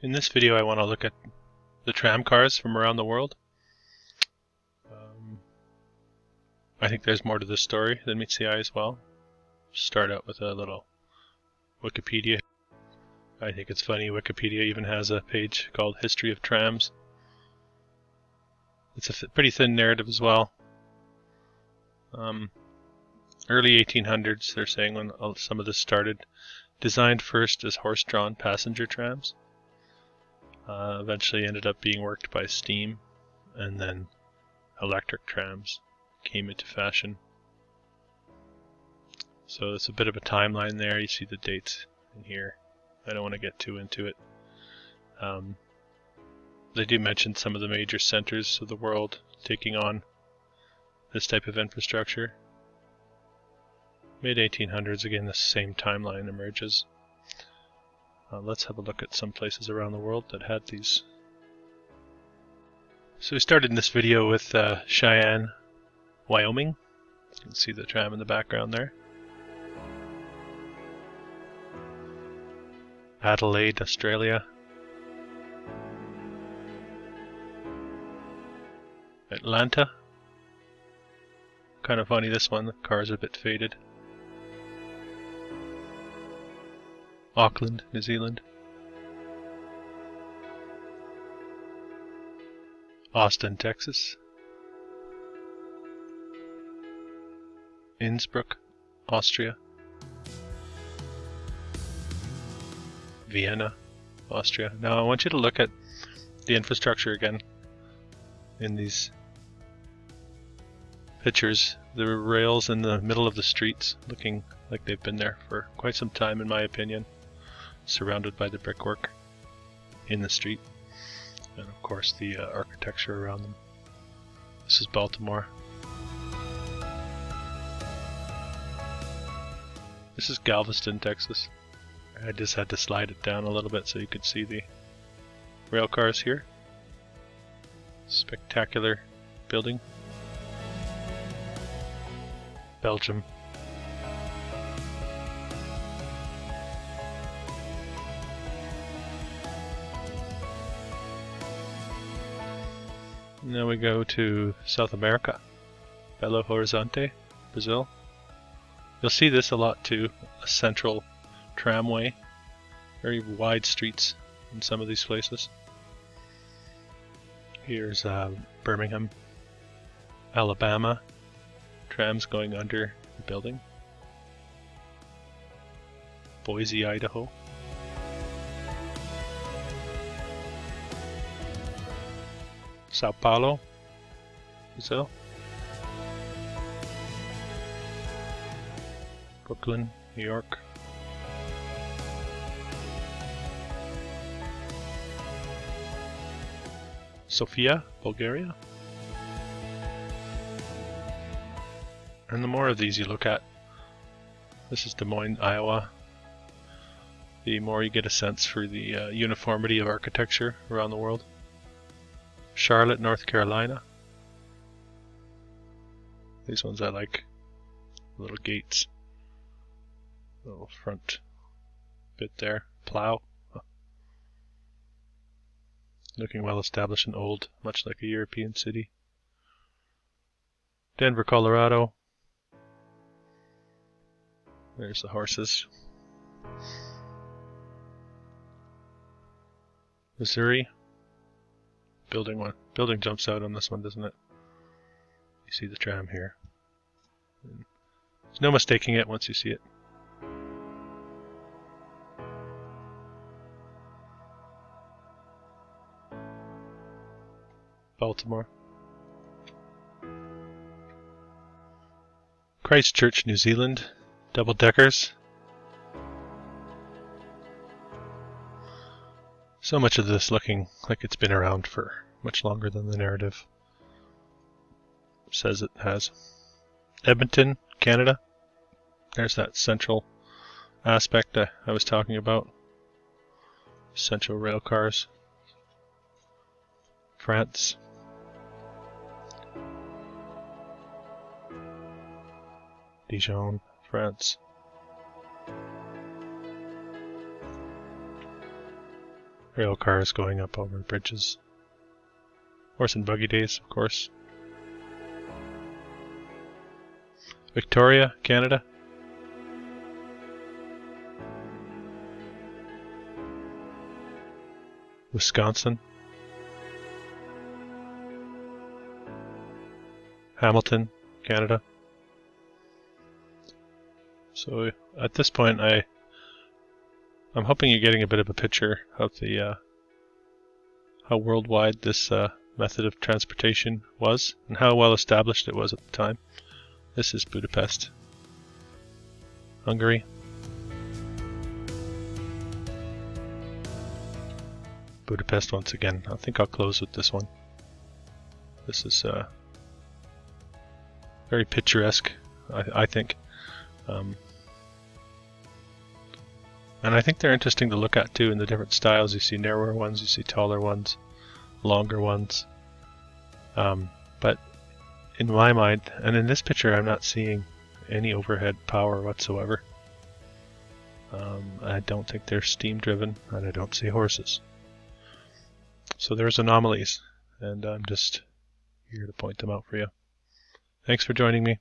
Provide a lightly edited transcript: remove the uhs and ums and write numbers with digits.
In this video I want to look at the tram cars from around the world. I think there's more to this story than meets the eye as well. Start out with a little Wikipedia. I think it's funny, Wikipedia even has a page called History of Trams. It's a pretty thin narrative as well. Early 1800s, they're saying, when some of this started. Designed first as horse-drawn passenger trams. Eventually ended up being worked by steam, and then electric trams came into fashion. So it's a bit of a timeline there. You see the dates in here. I don't want to get too into it. They do mention some of the major centers of the world taking on this type of infrastructure. Mid-1800s, again, the same timeline emerges. Let's have a look at some places around the world that had these. So we started in this video with Cheyenne, Wyoming. You can see the tram in the background there. Adelaide, Australia. Atlanta. Kind of funny, this one, the car's a bit faded. Auckland, New Zealand. Austin, Texas. Innsbruck, Austria. Vienna, Austria. Now I want you to look at the infrastructure again in these pictures. There are rails in the middle of the streets, looking like they've been there for quite some time in my opinion, surrounded by the brickwork in the street, and of course the architecture around them. This is Baltimore. This is Galveston, Texas. I just had to slide it down a little bit so you could see the rail cars here. Spectacular building. Belgium. Now we go to South America. Belo Horizonte, Brazil. You'll see this a lot too, a central tramway. Very wide streets in some of these places. Here's Birmingham, Alabama. Trams going under the building. Boise, Idaho. Sao Paulo, Brazil. Brooklyn, New York. Sofia, Bulgaria. And the more of these you look at, this is Des Moines, Iowa, the more you get a sense for the uniformity of architecture around the world. Charlotte, North Carolina. These ones I like. Little gates. Little front bit there. Plow. Looking well established and old, much like a European city. Denver, Colorado. There's the horses. Missouri. Building jumps out on this one, doesn't it? You see the tram here. There's no mistaking it once you see it. Baltimore. Christchurch, New Zealand. Double deckers. So much of this looking like it's been around for much longer than the narrative says it has. Edmonton, Canada. There's that central aspect I was talking about. Central rail cars. France. Dijon, France. Rail cars going up over bridges. Horse and buggy days, of course. Victoria, Canada. Wisconsin. Hamilton, Canada. So at this point, I'm hoping you're getting a bit of a picture of the how worldwide this method of transportation was and how well established it was at the time. This is Budapest, Hungary. Budapest once again. I think I'll close with this one. This is very picturesque, I think. And I think they're interesting to look at too in the different styles. You see narrower ones, you see taller ones, longer ones. But in my mind, and in this picture, I'm not seeing any overhead power whatsoever. I don't think they're steam driven, and I don't see horses. So there's anomalies, and I'm just here to point them out for you. Thanks for joining me.